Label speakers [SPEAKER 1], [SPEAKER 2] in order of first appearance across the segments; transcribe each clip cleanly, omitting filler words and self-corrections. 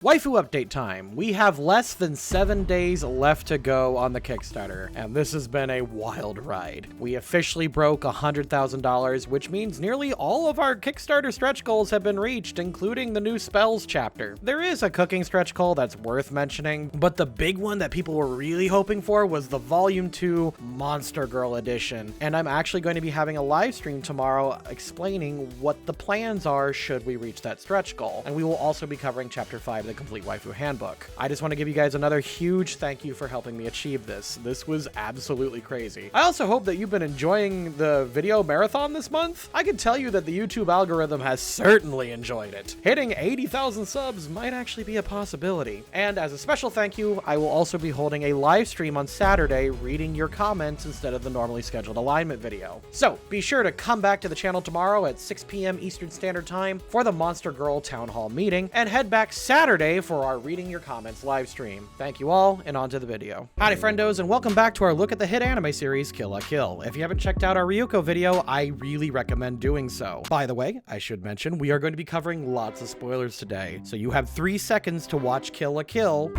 [SPEAKER 1] Waifu update time. We have less than 7 days left to go on the Kickstarter, and this has been a wild ride. We officially broke $100,000, which means nearly all of our Kickstarter stretch goals have been reached, including the new spells chapter. There is a cooking stretch goal that's worth mentioning, but the big one that people were really hoping for was the Volume 2 Monster Girl edition, and I'm actually going to be having a live stream tomorrow explaining what the plans are should we reach that stretch goal, and we will also be covering Chapter 5 the Complete Waifu Handbook. I just want to give you guys another huge thank you for helping me achieve this. This was absolutely crazy. I also hope that you've been enjoying the video marathon this month. I can tell you that the YouTube algorithm has certainly enjoyed it. Hitting 80,000 subs might actually be a possibility. And as a special thank you, I will also be holding a live stream on Saturday reading your comments instead of the normally scheduled alignment video. So be sure to come back to the channel tomorrow at 6 p.m. Eastern Standard Time for the Monster Girl Town Hall meeting, and head back Saturday for our Reading Your Comments live stream. Thank you all, and on to the video. Howdy friendos, and welcome back to our look at the hit anime series Kill la Kill. If you haven't checked out our Ryuko video, I really recommend doing so. By the way, I should mention, we are going to be covering lots of spoilers today, so you have 3 seconds to watch Kill la Kill.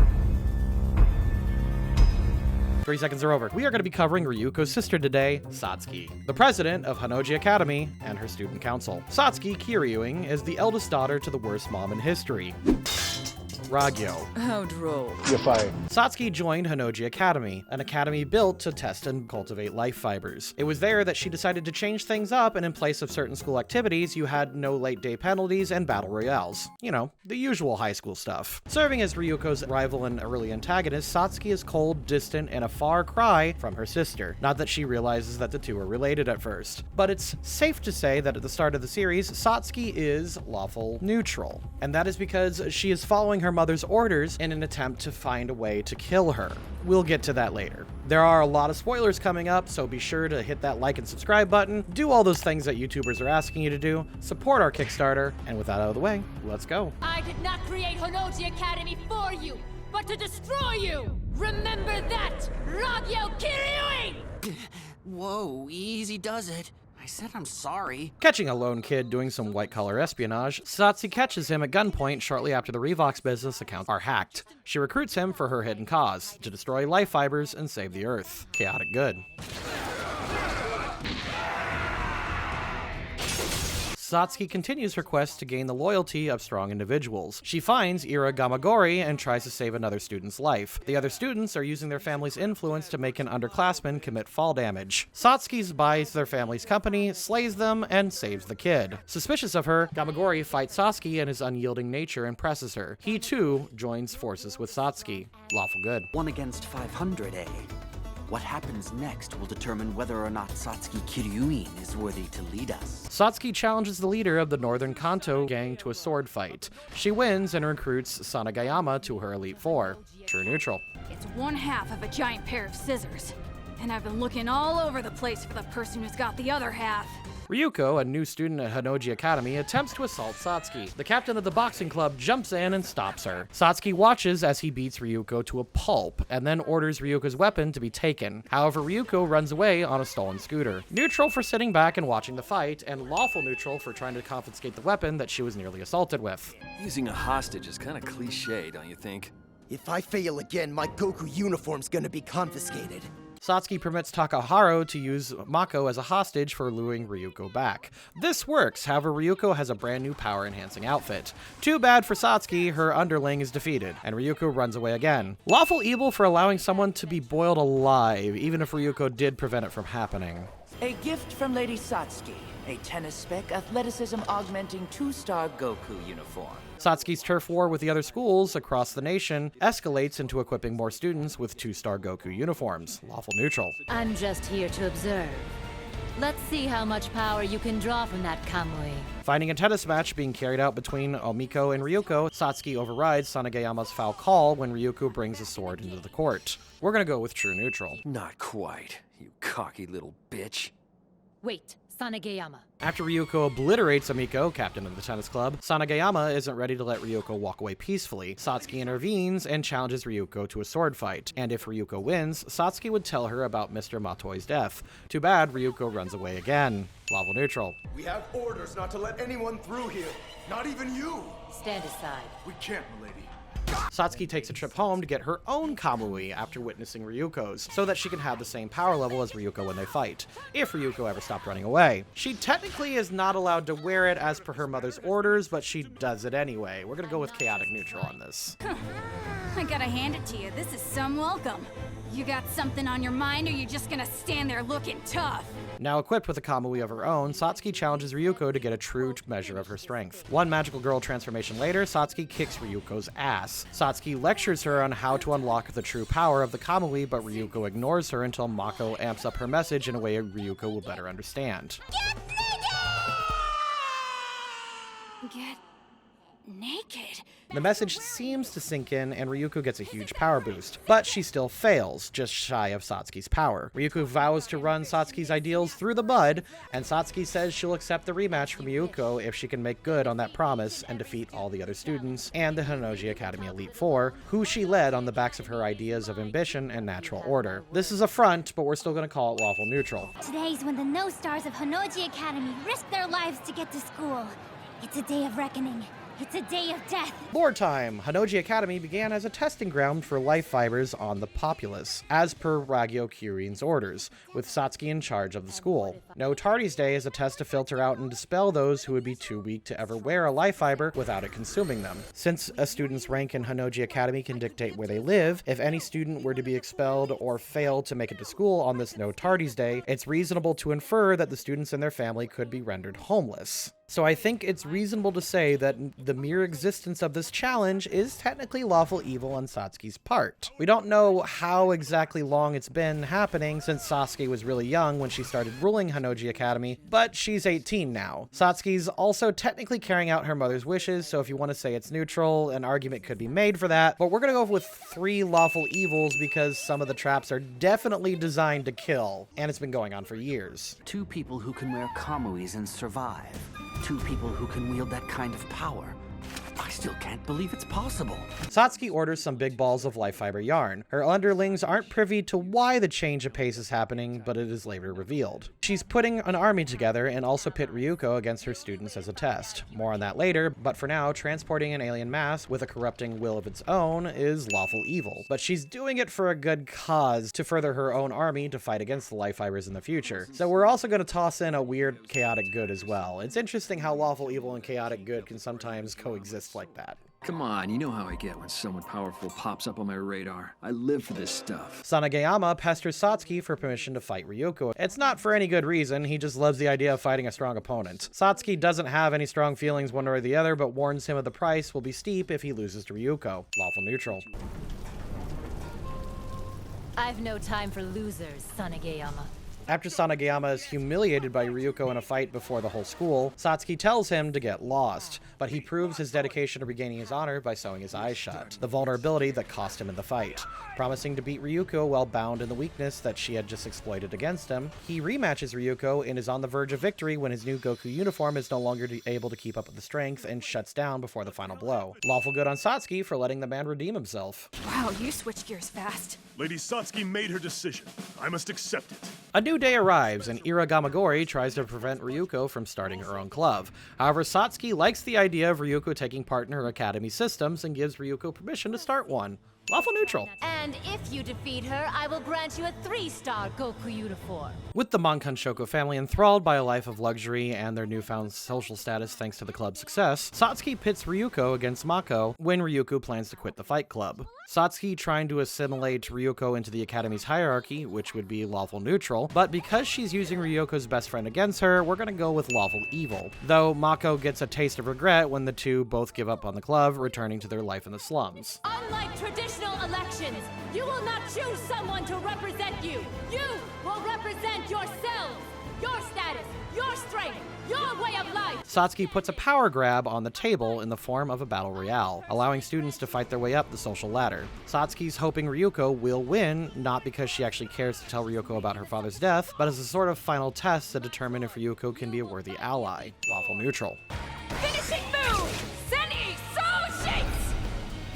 [SPEAKER 1] 3 seconds are over. We are going to be covering Ryuko's sister today, Satsuki, the president of Honnouji Academy and her student council. Satsuki Kiryuin is the eldest daughter to the worst mom in history, Ragyo.
[SPEAKER 2] How droll.
[SPEAKER 3] You're fired.
[SPEAKER 1] Satsuki joined Honnouji Academy, an academy built to test and cultivate life fibers. It was there that she decided to change things up, and in place of certain school activities, you had no late day penalties and battle royales. You know, the usual high school stuff. Serving as Ryuko's rival and early antagonist, Satsuki is cold, distant, and a far cry from her sister. Not that she realizes that the two are related at first, but it's safe to say that at the start of the series, Satsuki is lawful neutral. And that is because she is following her mother's orders in an attempt to find a way to kill her. We'll get to that later. There are a lot of spoilers coming up, so be sure to hit that like and subscribe button, do all those things that YouTubers are asking you to do, support our Kickstarter, and with that out of the way, let's go.
[SPEAKER 4] I did not create Honnouji Academy for you, but to destroy you! Remember that, Ragyo Kiryuin!
[SPEAKER 2] Whoa, easy does it. I said I'm sorry.
[SPEAKER 1] Catching a lone kid doing some white-collar espionage, Satsuki catches him at gunpoint shortly after the Revox business accounts are hacked. She recruits him for her hidden cause, to destroy life fibers and save the Earth. Chaotic good. Satsuki continues her quest to gain the loyalty of strong individuals. She finds Ira Gamagori and tries to save another student's life. The other students are using their family's influence to make an underclassman commit fall damage. Satsuki buys their family's company, slays them, and saves the kid. Suspicious of her, Gamagori fights Satsuki, and his unyielding nature impresses her. He too joins forces with Satsuki. Lawful good.
[SPEAKER 5] 1 against 500, eh? What happens next will determine whether or not Satsuki Kiryuin is worthy to lead us.
[SPEAKER 1] Satsuki challenges the leader of the Northern Kanto gang to a sword fight. She wins and recruits Sanagayama to her Elite Four. True neutral.
[SPEAKER 4] It's 1/2 of a giant pair of scissors, and I've been looking all over the place for the person who's got the other half.
[SPEAKER 1] Ryuko, a new student at Honnouji Academy, attempts to assault Satsuki. The captain of the boxing club jumps in and stops her. Satsuki watches as he beats Ryuko to a pulp, and then orders Ryuko's weapon to be taken. However, Ryuko runs away on a stolen scooter. Neutral for sitting back and watching the fight, and lawful neutral for trying to confiscate the weapon that she was nearly assaulted with.
[SPEAKER 6] Using a hostage is kind of cliche, don't you think?
[SPEAKER 7] If I fail again, my Goku uniform's gonna be confiscated.
[SPEAKER 1] Satsuki permits Takaharu to use Mako as a hostage for luring Ryuko back. This works, however Ryuko has a brand new power-enhancing outfit. Too bad for Satsuki, her underling is defeated, and Ryuko runs away again. Lawful evil for allowing someone to be boiled alive, even if Ryuko did prevent it from happening.
[SPEAKER 8] A gift from Lady Satsuki, a tennis spec athleticism augmenting 2-star Goku uniform.
[SPEAKER 1] Satsuki's turf war with the other schools across the nation escalates into equipping more students with 2-star Goku uniforms. Lawful neutral.
[SPEAKER 9] I'm just here to observe. Let's see how much power you can draw from that Kamui.
[SPEAKER 1] Finding a tennis match being carried out between Omiko and Ryuko, Satsuki overrides Sanagayama's foul call when Ryuko brings a sword into the court. We're gonna go with true neutral.
[SPEAKER 6] Not quite, you cocky little bitch.
[SPEAKER 9] Wait, Sanagayama.
[SPEAKER 1] After Ryuko obliterates Omiko, captain of the tennis club, Sanagayama isn't ready to let Ryuko walk away peacefully. Satsuki intervenes and challenges Ryuko to a sword fight, and if Ryuko wins, Satsuki would tell her about Mr. Matoi's death. Too bad Ryuko runs away again. Lawful neutral.
[SPEAKER 3] We have orders not to let anyone through here. Not even you.
[SPEAKER 9] Stand aside.
[SPEAKER 3] We can't, milady.
[SPEAKER 1] Satsuki takes a trip home to get her own Kamui after witnessing Ryuko's, so that she can have the same power level as Ryuko when they fight, if Ryuko ever stopped running away. She technically is not allowed to wear it as per her mother's orders, but she does it anyway. We're gonna go with chaotic neutral on this.
[SPEAKER 4] I gotta hand it to you, this is some welcome. You got something on your mind, or you just gonna stand there looking tough?
[SPEAKER 1] Now equipped with a Kamui of her own, Satsuki challenges Ryuko to get a true measure of her strength. One magical girl transformation later, Satsuki kicks Ryuko's ass. Satsuki lectures her on how to unlock the true power of the Kamui, but Ryuko ignores her until Mako amps up her message in a way Ryuko will better understand.
[SPEAKER 4] Get naked?
[SPEAKER 1] The message seems to sink in, and Ryuko gets a huge power boost, but she still fails, just shy of Satsuki's power. Ryuko vows to run Satsuki's ideals through the mud, and Satsuki says she'll accept the rematch from Ryuko if she can make good on that promise and defeat all the other students and the Honnouji Academy Elite Four, who she led on the backs of her ideas of ambition and natural order. This is a front, but we're still going to call it lawful neutral.
[SPEAKER 3] Today's when the no-stars of Honnouji Academy risk their lives to get to school. It's a day of reckoning. It's a day of death.
[SPEAKER 1] Lore time! Honnouji Academy began as a testing ground for life fibers on the populace, as per Ragyo Kiryuin's orders, with Satsuki in charge of the school. No Tardy's Day is a test to filter out and dispel those who would be too weak to ever wear a life fiber without it consuming them. Since a student's rank in Honnouji Academy can dictate where they live, if any student were to be expelled or fail to make it to school on this No Tardy's Day, it's reasonable to infer that the students and their family could be rendered homeless. So I think it's reasonable to say that the mere existence of this challenge is technically lawful evil on Satsuki's part. We don't know how exactly long it's been happening since Satsuki was really young when she started ruling Honnouji Academy, but she's 18 now. Satsuki's also technically carrying out her mother's wishes, so if you want to say it's neutral, an argument could be made for that, but we're gonna go with 3 lawful evils because some of the traps are definitely designed to kill, and it's been going on for years.
[SPEAKER 5] 2 people who can wear Kamuis and survive. 2 people who can wield that kind of power. I still can't believe it's possible.
[SPEAKER 1] Satsuki orders some big balls of life fiber yarn. Her underlings aren't privy to why the change of pace is happening, but it is later revealed. She's putting an army together and also pit Ryuko against her students as a test. More on that later, but for now, transporting an alien mass with a corrupting will of its own is lawful evil. But she's doing it for a good cause, to further her own army to fight against the life fibers in the future. So we're also going to toss in a weird chaotic good as well. It's interesting how lawful evil and chaotic good can sometimes coexist like that.
[SPEAKER 6] Come on, you know how I get when someone powerful pops up on my radar. I live for this stuff.
[SPEAKER 1] Sanagayama pesters Satsuki for permission to fight Ryuko. It's not for any good reason, he just loves the idea of fighting a strong opponent. Satsuki doesn't have any strong feelings one way or the other, but warns him of the price will be steep if he loses to Ryuko. Lawful neutral.
[SPEAKER 9] I've no time for losers, Sanagayama.
[SPEAKER 1] After Sanagayama is humiliated by Ryuko in a fight before the whole school, Satsuki tells him to get lost, but he proves his dedication to regaining his honor by sewing his eyes shut, the vulnerability that cost him in the fight. Promising to beat Ryuko while bound in the weakness that she had just exploited against him, he rematches Ryuko and is on the verge of victory when his new Goku uniform is no longer able to keep up with the strength and shuts down before the final blow. Lawful good on Satsuki for letting the man redeem himself.
[SPEAKER 4] Wow, you switch gears fast.
[SPEAKER 10] Lady Satsuki made her decision. I must accept it.
[SPEAKER 1] A new day arrives, and Ira Gamagori tries to prevent Ryuko from starting her own club. However, Satsuki likes the idea of Ryuko taking part in her academy systems and gives Ryuko permission to start one. Lawful neutral.
[SPEAKER 9] And if you defeat her, I will grant you a 3-star Goku uniform.
[SPEAKER 1] With the Monkan Shoko family enthralled by a life of luxury and their newfound social status thanks to the club's success, Satsuki pits Ryuko against Mako when Ryuko plans to quit the fight club. Satsuki trying to assimilate Ryuko into the academy's hierarchy, which would be lawful neutral, but because she's using Ryuko's best friend against her, we're gonna go with lawful evil. Though Mako gets a taste of regret when the two both give up on the club, returning to their life in the slums.
[SPEAKER 4] Unlike traditional elections, you will not choose someone to represent you. You will represent yourselves, your status, your strength, your way of life.
[SPEAKER 1] Satsuki puts a power grab on the table in the form of a battle royale, allowing students to fight their way up the social ladder. Satsuki's hoping Ryuko will win, not because she actually cares to tell Ryuko about her father's death, but as a sort of final test to determine if Ryuko can be a worthy ally. Lawful neutral.
[SPEAKER 4] Finishing move! Seni Soul Shakes!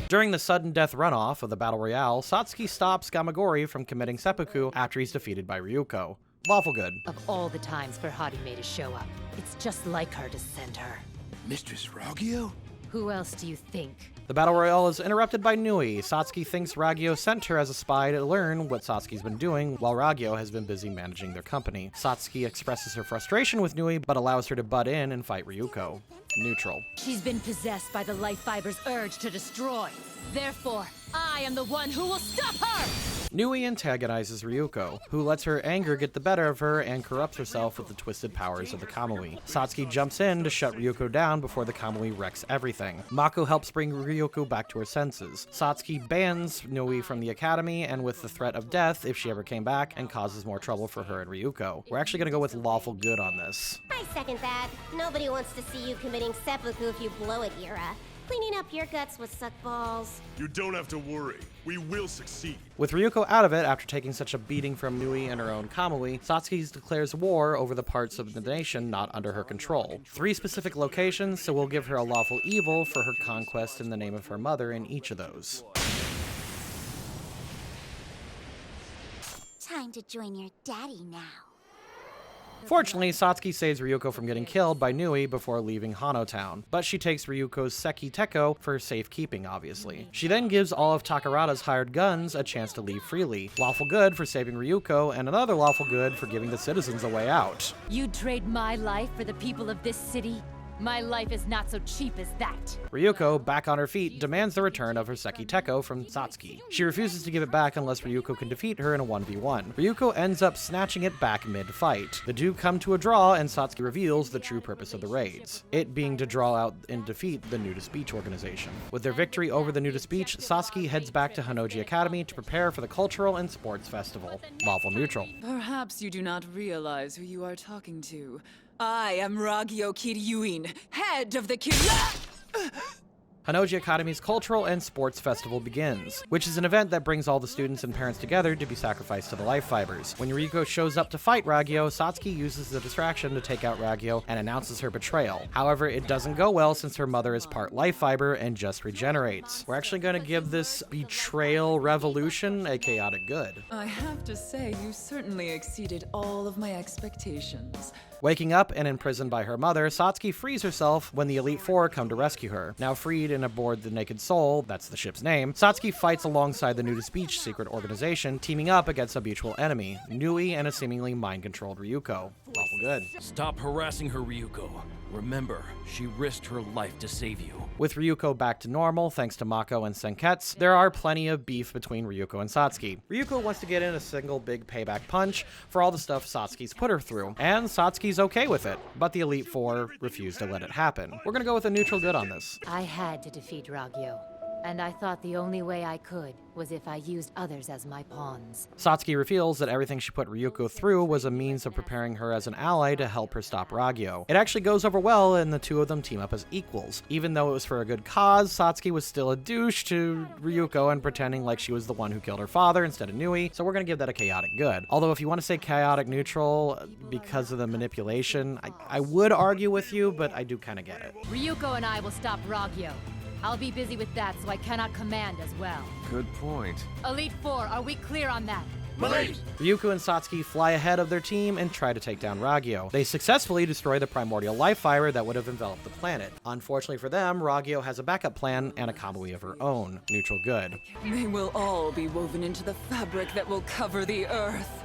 [SPEAKER 1] During the sudden death runoff of the battle royale, Satsuki stops Gamagori from committing seppuku after he's defeated by Ryuko. Lawful good.
[SPEAKER 9] Of all the times for Harime to show up, it's just like her to send her.
[SPEAKER 7] Mistress Ragyo?
[SPEAKER 9] Who else do you think?
[SPEAKER 1] The battle royale is interrupted by Nui. Satsuki thinks Ragyo sent her as a spy to learn what Satsuki's been doing, while Ragyo has been busy managing their company. Satsuki expresses her frustration with Nui, but allows her to butt in and fight Ryuko. Neutral.
[SPEAKER 9] She's been possessed by the life fiber's urge to destroy. Therefore, I am the one who will stop her!
[SPEAKER 1] Nui antagonizes Ryuko, who lets her anger get the better of her and corrupts herself with the twisted powers of the Kamui. Satsuki jumps in to shut Ryuko down before the Kamui wrecks everything. Mako helps bring Ryuko back to her senses. Satsuki bans Nui from the academy, and with the threat of death if she ever came back, and causes more trouble for her and Ryuko. We're actually gonna go with lawful good on this.
[SPEAKER 11] I second that. Nobody wants to see you committing seppuku if you blow it, Ira. Cleaning up your guts with suck balls.
[SPEAKER 10] You don't have to worry. We will succeed.
[SPEAKER 1] With Ryuko out of it after taking such a beating from Nui and her own Kamui, Satsuki declares war over the parts of the nation not under her control. 3 specific locations, so we'll give her a lawful evil for her conquest in the name of her mother in each of those.
[SPEAKER 3] Time to join your daddy now.
[SPEAKER 1] Fortunately, Satsuki saves Ryuko from getting killed by Nui before leaving Hano Town, but she takes Ryuko's Seki Teko for safekeeping, obviously. She then gives all of Takarada's hired guns a chance to leave freely. Lawful good for saving Ryuko, and another lawful good for giving the citizens a way out.
[SPEAKER 9] You'd trade my life for the people of this city? My life is not so cheap as that.
[SPEAKER 1] Ryuko, back on her feet, demands the return of her Seki Teko from Satsuki. She refuses to give it back unless Ryuko can defeat her in a 1v1. Ryuko ends up snatching it back mid-fight. The two come to a draw, and Satsuki reveals the true purpose of the raids, it being to draw out and defeat the Nudist Beach organization. With their victory over the Nudist Beach, Satsuki heads back to Hanoji Academy to prepare for the cultural and sports festival. Lawful neutral.
[SPEAKER 12] Perhaps you do not realize who you are talking to. I am Ragyo Kiryuin, head of the
[SPEAKER 1] Hanoji Academy's Cultural and Sports Festival begins, which is an event that brings all the students and parents together to be sacrificed to the life fibers. When Ryuko shows up to fight Ragyo, Satsuki uses the distraction to take out Ragyo and announces her betrayal. However, it doesn't go well since her mother is part life fiber and just regenerates. We're actually going to give this betrayal revolution a chaotic good.
[SPEAKER 12] I have to say, you certainly exceeded all of my expectations.
[SPEAKER 1] Waking up and imprisoned by her mother, Satsuki frees herself when the Elite Four come to rescue her. Now freed and aboard the Naked Soul, that's the ship's name, Satsuki fights alongside the Nudist Beach secret organization, teaming up against a mutual enemy, Nui and a seemingly mind-controlled Ryuko. Lawful good.
[SPEAKER 13] Stop harassing her, Ryuko. Remember, she risked her life to save you.
[SPEAKER 1] With Ryuko back to normal, thanks to Mako and Senketsu, there are plenty of beef between Ryuko and Satsuki. Ryuko wants to get in a single big payback punch for all the stuff Satsuki's put her through, and Satsuki's okay with it, but the Elite Four refuse to let it happen. We're gonna go with a neutral good on this.
[SPEAKER 9] I had to defeat Ragyo, and I thought the only way I could was if I used others as my pawns.
[SPEAKER 1] Satsuki reveals that everything she put Ryuko through was a means of preparing her as an ally to help her stop Ragyo. It actually goes over well, and the two of them team up as equals. Even though it was for a good cause, Satsuki was still a douche to Ryuko and pretending like she was the one who killed her father instead of Nui, so we're gonna give that a chaotic good. Although if you want to say chaotic neutral because of the manipulation, I would argue with you, but I do kind of get it.
[SPEAKER 9] Ryuko and I will stop Ragyo. I'll be busy with that, so I cannot command as well.
[SPEAKER 14] Good point.
[SPEAKER 9] Elite Four, are we clear on that?
[SPEAKER 1] Ryuko and Satsuki fly ahead of their team and try to take down Ragyo. They successfully destroy the primordial life fiber that would have enveloped the planet. Unfortunately for them, Ragyo has a backup plan and a Kamui of her own. Neutral good.
[SPEAKER 12] They will all be woven into the fabric that will cover the earth.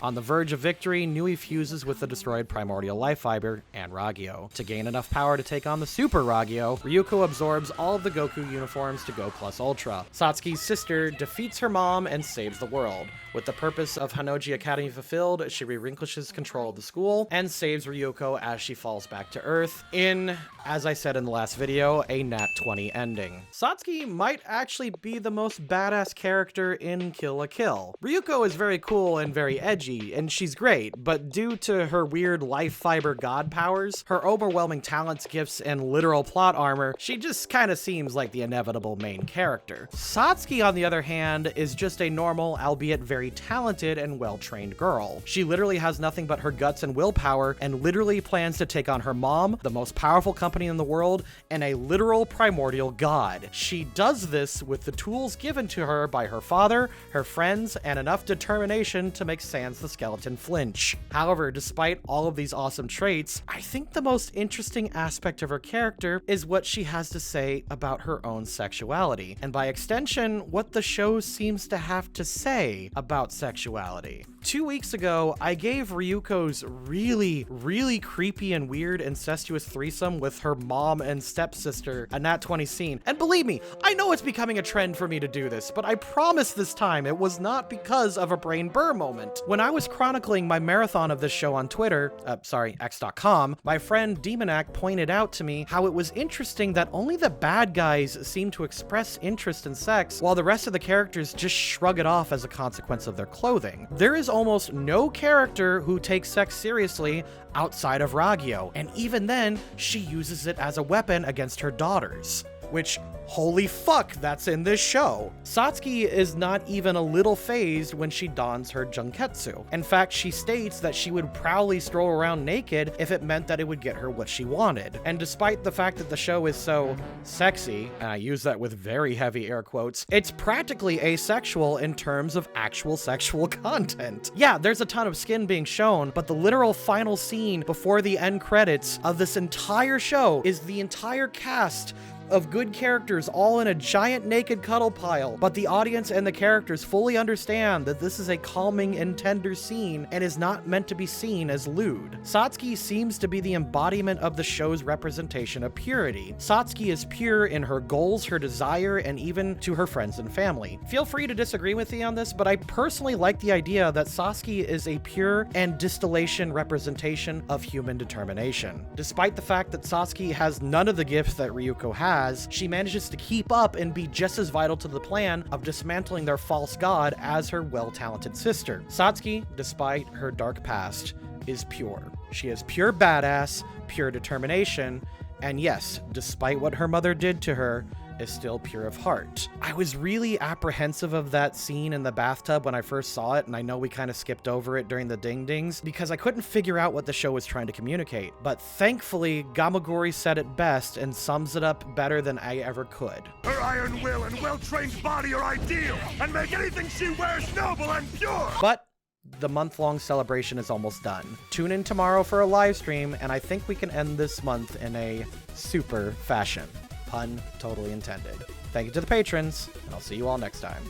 [SPEAKER 1] On the verge of victory, Nui fuses with the destroyed primordial life fiber and Ragyo. To gain enough power to take on the Super Ragyo, Ryuko absorbs all of the Goku uniforms to Go Plus Ultra. Satsuki's sister defeats her mom and saves the world. With the purpose of Hanoji Academy fulfilled, she relinquishes control of the school and saves Ryuko as she falls back to Earth in, as I said in the last video, a Nat 20 ending. Satsuki might actually be the most badass character in Kill la Kill. Ryuko is very cool and very edgy, and she's great, but due to her weird life fiber god powers, her overwhelming talents, gifts, and literal plot armor, she just kind of seems like the inevitable main character. Satsuki, on the other hand, is just a normal, albeit very talented and well-trained girl. She literally has nothing but her guts and willpower, and literally plans to take on her mom, the most powerful company in the world, and a literal primordial god. She does this with the tools given to her by her father, her friends, and enough determination to make Sans against the skeleton flinch. However, despite all of these awesome traits, I think the most interesting aspect of her character is what she has to say about her own sexuality, and by extension, what the show seems to have to say about sexuality. 2 weeks ago, I gave Ryuko's really creepy and weird incestuous threesome with her mom and stepsister a Nat 20 scene. And believe me, I know it's becoming a trend for me to do this, but I promise this time it was not because of a brain burr moment. When I was chronicling my marathon of this show on Twitter, x.com, my friend Demonac pointed out to me how it was interesting that only the bad guys seem to express interest in sex, while the rest of the characters just shrug it off as a consequence of their clothing. There is almost no character who takes sex seriously outside of Ragyo, and even then, she uses it as a weapon against her daughters. Which, holy fuck, that's in this show. Satsuki is not even a little phased when she dons her junketsu. In fact, she states that she would proudly stroll around naked if it meant that it would get her what she wanted. And despite the fact that the show is so sexy, and I use that with very heavy air quotes, it's practically asexual in terms of actual sexual content. Yeah, there's a ton of skin being shown, but the literal final scene before the end credits of this entire show is the entire cast of good characters all in a giant naked cuddle pile, but the audience and the characters fully understand that this is a calming and tender scene and is not meant to be seen as lewd. Satsuki seems to be the embodiment of the show's representation of purity. Satsuki is pure in her goals, her desire, and even to her friends and family. Feel free to disagree with me on this, but I personally like the idea that Satsuki is a pure and distillation representation of human determination. Despite the fact that Satsuki has none of the gifts that Ryuko has, she manages to keep up and be just as vital to the plan of dismantling their false god as her well-talented sister. Satsuki, despite her dark past, is pure. She is pure badass, pure determination, and yes, despite what her mother did to her, is still pure of heart. I was really apprehensive of that scene in the bathtub when I first saw it, and I know we kind of skipped over it during the ding-dings because I couldn't figure out what the show was trying to communicate. But thankfully, Gamagori said it best and sums it up better than I ever could.
[SPEAKER 10] Her iron will and well-trained body are ideal, and make anything she wears noble and pure!
[SPEAKER 1] But the month-long celebration is almost done. Tune in tomorrow for a live stream, and I think we can end this month in a super fashion. Pun totally intended. Thank you to the patrons, and I'll see you all next time.